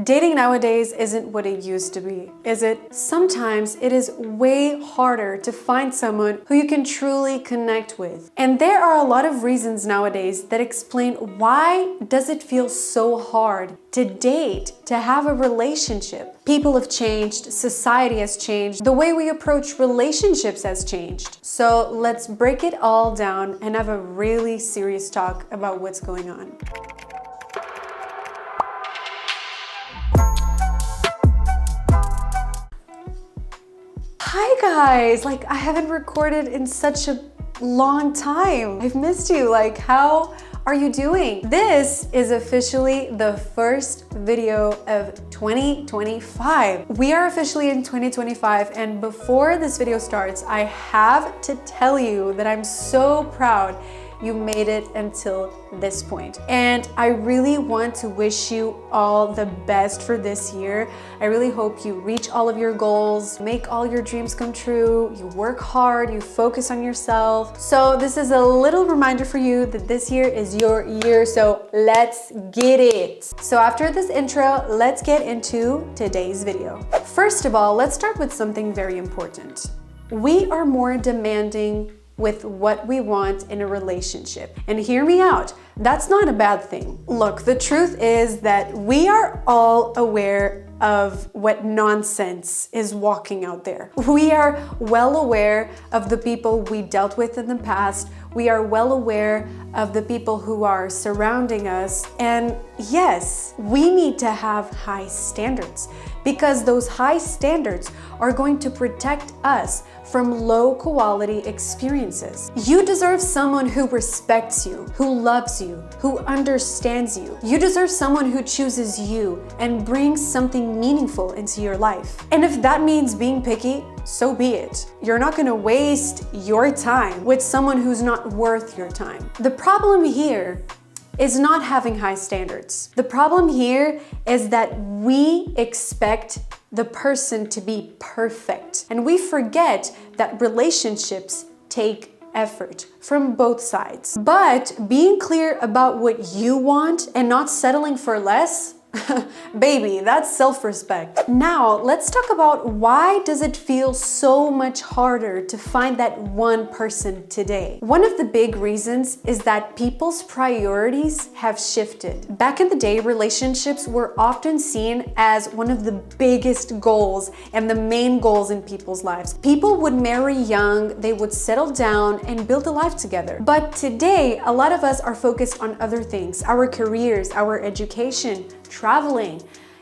Dating nowadays isn't what it used to be, is it? Sometimes it is way harder to find someone who you can truly connect with. And there are a lot of reasons nowadays that explain why does it feel so hard to date, to have a relationship. People have changed, society has changed, the way we approach relationships has changed. So let's break it all down and have a really serious talk about what's going on. Hi guys, I haven't recorded in such a long time. I've missed you. How are you doing? This is officially the first video of 2025. We are officially in 2025, and before this video starts, I have to tell you that I'm so proud you made it until this point. And I really want to wish you all the best for this year. I really hope you reach all of your goals, make all your dreams come true, you work hard, you focus on yourself. So this is a little reminder for you that this year is your year, so let's get it. So after this intro, let's get into today's video. First of all, let's start with something very important. We are more demanding with what we want in a relationship. And hear me out, that's not a bad thing. Look, the truth is that we are all aware of what nonsense is walking out there. We are well aware of the people we dealt with in the past. We are well aware of the people who are surrounding us. And yes, we need to have high standards because those high standards are going to protect us from low quality experiences. You deserve someone who respects you, who loves you, who understands you. You deserve someone who chooses you and brings something meaningful into your life. And if that means being picky, so be it. You're not gonna waste your time with someone who's not worth your time. The problem here is not having high standards. The problem here is that we expect the person to be perfect. And we forget that relationships take effort from both sides. But being clear about what you want and not settling for less, baby, that's self-respect. Now, let's talk about why does it feel so much harder to find that one person today? One of the big reasons is that people's priorities have shifted. Back in the day, relationships were often seen as one of the biggest goals and the main goals in people's lives. People would marry young, they would settle down and build a life together. But today, a lot of us are focused on other things, our careers, our education, traveling,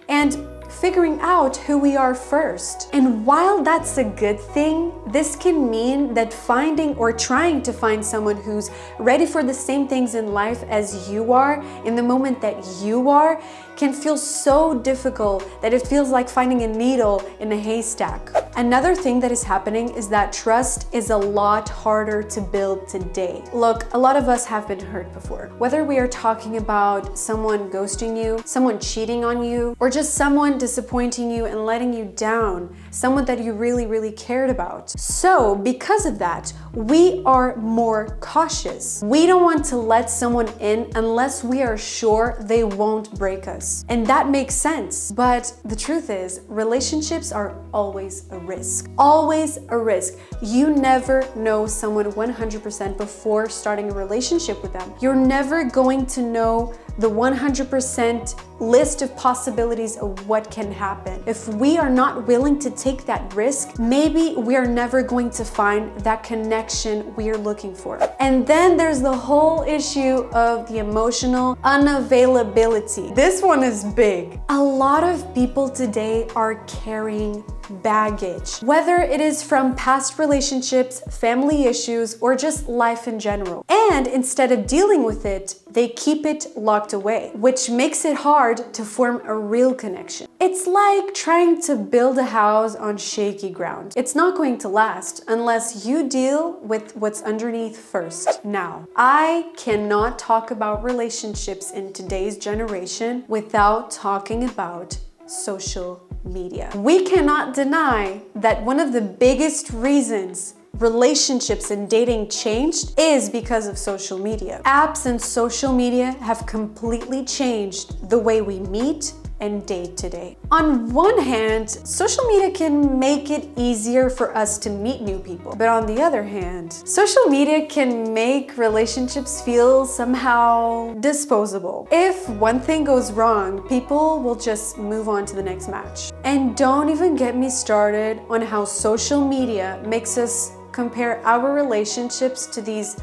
and figuring out who we are first. And while that's a good thing, this can mean that finding or trying to find someone who's ready for the same things in life as you are, in the moment that you are, can feel so difficult that it feels like finding a needle in a haystack. Another thing that is happening is that trust is a lot harder to build today. Look, a lot of us have been hurt before. Whether we are talking about someone ghosting you, someone cheating on you, or just someone disappointing you and letting you down, someone that you really cared about. So because of that, we are more cautious. We don't want to let someone in unless we are sure they won't break us. And that makes sense. But the truth is, relationships are always a risk. Always a risk. You never know someone 100% before starting a relationship with them. You're never going to know the 100% list of possibilities of what can happen. If we are not willing to take that risk, maybe we are never going to find that connection we're looking for. And then there's the whole issue of the emotional unavailability. This one is big. A lot of people today are carrying baggage, whether it is from past relationships, family issues, or just life in general. And instead of dealing with it, they keep it locked away, which makes it hard to form a real connection. It's like trying to build a house on shaky ground. It's not going to last unless you deal with what's underneath first. Now, I cannot talk about relationships in today's generation without talking about social media. We cannot deny that one of the biggest reasons relationships and dating changed is because of social media. Apps and social media have completely changed the way we meet, and date today. On one hand, social media can make it easier for us to meet new people. But on the other hand, social media can make relationships feel somehow disposable. If one thing goes wrong, people will just move on to the next match. And don't even get me started on how social media makes us compare our relationships to these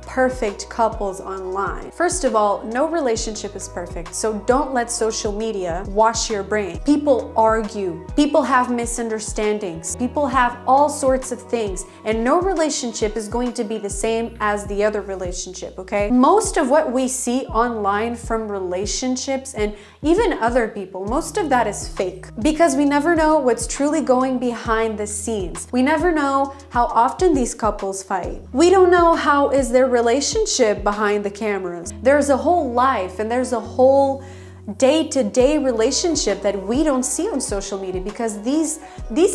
perfect couples online. First of all, no relationship is perfect, so don't let social media wash your brain. People argue, people have misunderstandings, people have all sorts of things, and no relationship is going to be the same as the other relationship, okay? Most of what we see online from relationships and even other people, most of that is fake, because we never know what's truly going behind the scenes. We never know how often these couples fight. We don't know how is their relationship behind the cameras. There's a whole life and there's a whole day-to-day relationship that we don't see on social media, because these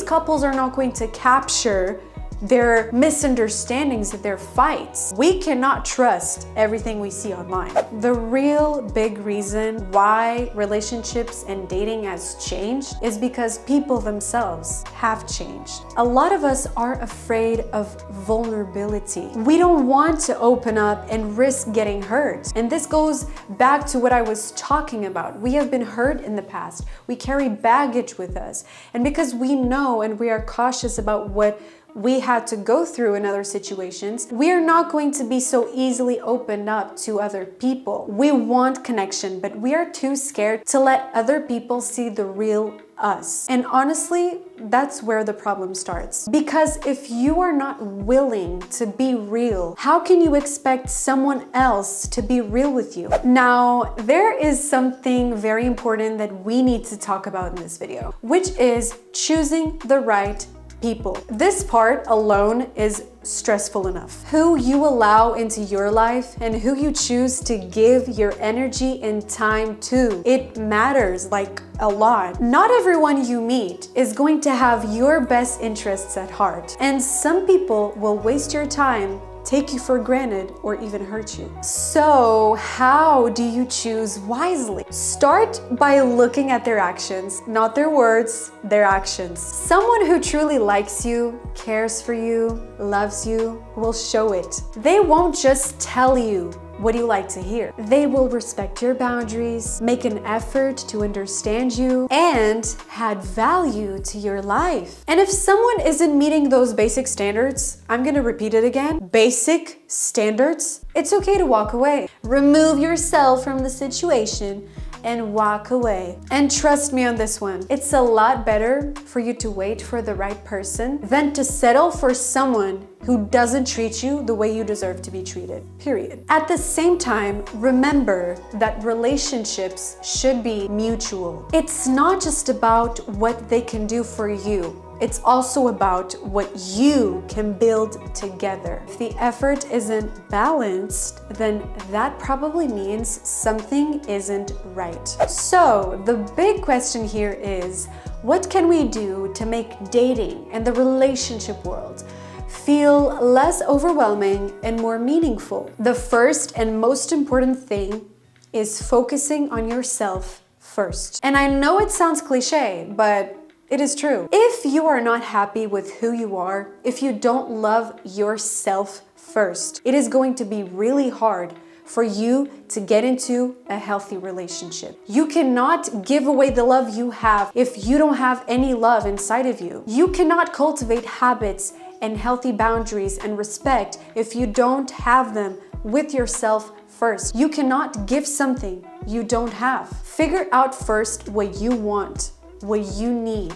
couples are not going to capture their misunderstandings and their fights. We cannot trust everything we see online. The real big reason why relationships and dating has changed is because people themselves have changed. A lot of us are afraid of vulnerability. We don't want to open up and risk getting hurt. And this goes back to what I was talking about. We have been hurt in the past. We carry baggage with us. And because we know and we are cautious about what we had to go through in other situations, we are not going to be so easily opened up to other people. We want connection, but we are too scared to let other people see the real us. And honestly, that's where the problem starts. Because if you are not willing to be real, how can you expect someone else to be real with you? Now, there is something very important that we need to talk about in this video, which is choosing the right people. This part alone is stressful enough. Who you allow into your life and who you choose to give your energy and time to, it matters like a lot. Not everyone you meet is going to have your best interests at heart, and some people will waste your time, take you for granted, or even hurt you. So how do you choose wisely? Start by looking at their actions, not their words, their actions. Someone who truly likes you, cares for you, loves you, will show it. They won't just tell you what you like to hear. They will respect your boundaries, make an effort to understand you, and add value to your life. And if someone isn't meeting those basic standards, I'm gonna repeat it again, basic standards, it's okay to walk away. Remove yourself from the situation and walk away. And trust me on this one, it's a lot better for you to wait for the right person than to settle for someone who doesn't treat you the way you deserve to be treated, period. At the same time, remember that relationships should be mutual. It's not just about what they can do for you. It's also about what you can build together. If the effort isn't balanced, then that probably means something isn't right. So the big question here is, what can we do to make dating and the relationship world feel less overwhelming and more meaningful? The first and most important thing is focusing on yourself first. And I know it sounds cliche, but it is true. If you are not happy with who you are, if you don't love yourself first, it is going to be really hard for you to get into a healthy relationship. You cannot give away the love you have if you don't have any love inside of you. You cannot cultivate habits and healthy boundaries and respect if you don't have them with yourself first. You cannot give something you don't have. Figure out first what you want, what you need,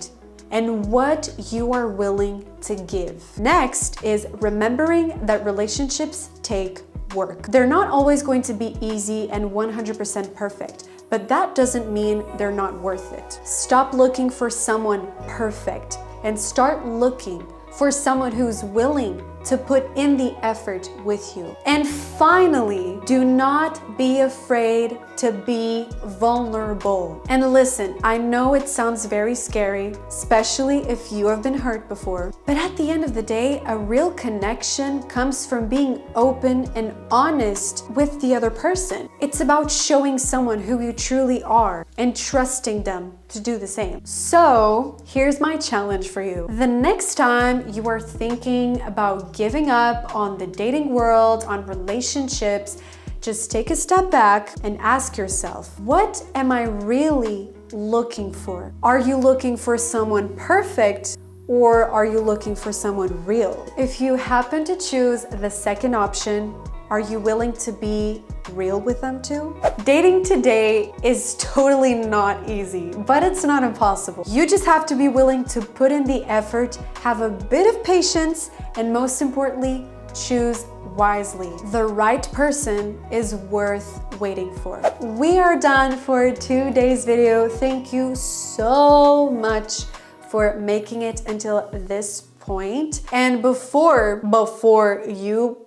and what you are willing to give. Next is remembering that relationships take work. They're not always going to be easy and 100% perfect, but that doesn't mean they're not worth it. Stop looking for someone perfect and start looking for someone who's willing to put in the effort with you. And finally, do not be afraid to be vulnerable. And listen, I know it sounds very scary, especially if you have been hurt before, but at the end of the day, a real connection comes from being open and honest with the other person. It's about showing someone who you truly are and trusting them to do the same. So here's my challenge for you. The next time you are thinking about giving up on the dating world, on relationships, just take a step back and ask yourself, what am I really looking for? Are you looking for someone perfect, or are you looking for someone real? If you happen to choose the second option, are you willing to be real with them too? Dating today is totally not easy, but it's not impossible. You just have to be willing to put in the effort, have a bit of patience, and most importantly, choose wisely. The right person is worth waiting for. We are done for today's video. Thank you so much for making it until this point. And before you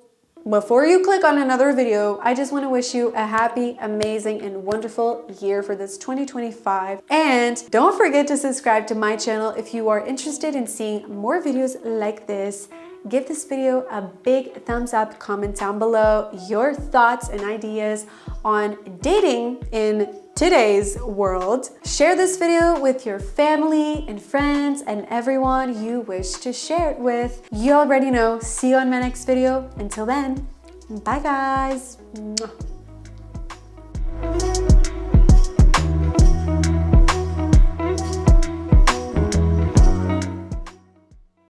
click on another video, I just want to wish you a happy, amazing, and wonderful year for this 2025. And don't forget to subscribe to my channel if you are interested in seeing more videos like this. Give this video a big thumbs up, comment down below your thoughts and ideas on dating in today's world. Share this video with your family and friends and everyone you wish to share it with. You already know. See you on my next video. Until then, bye guys. Mwah.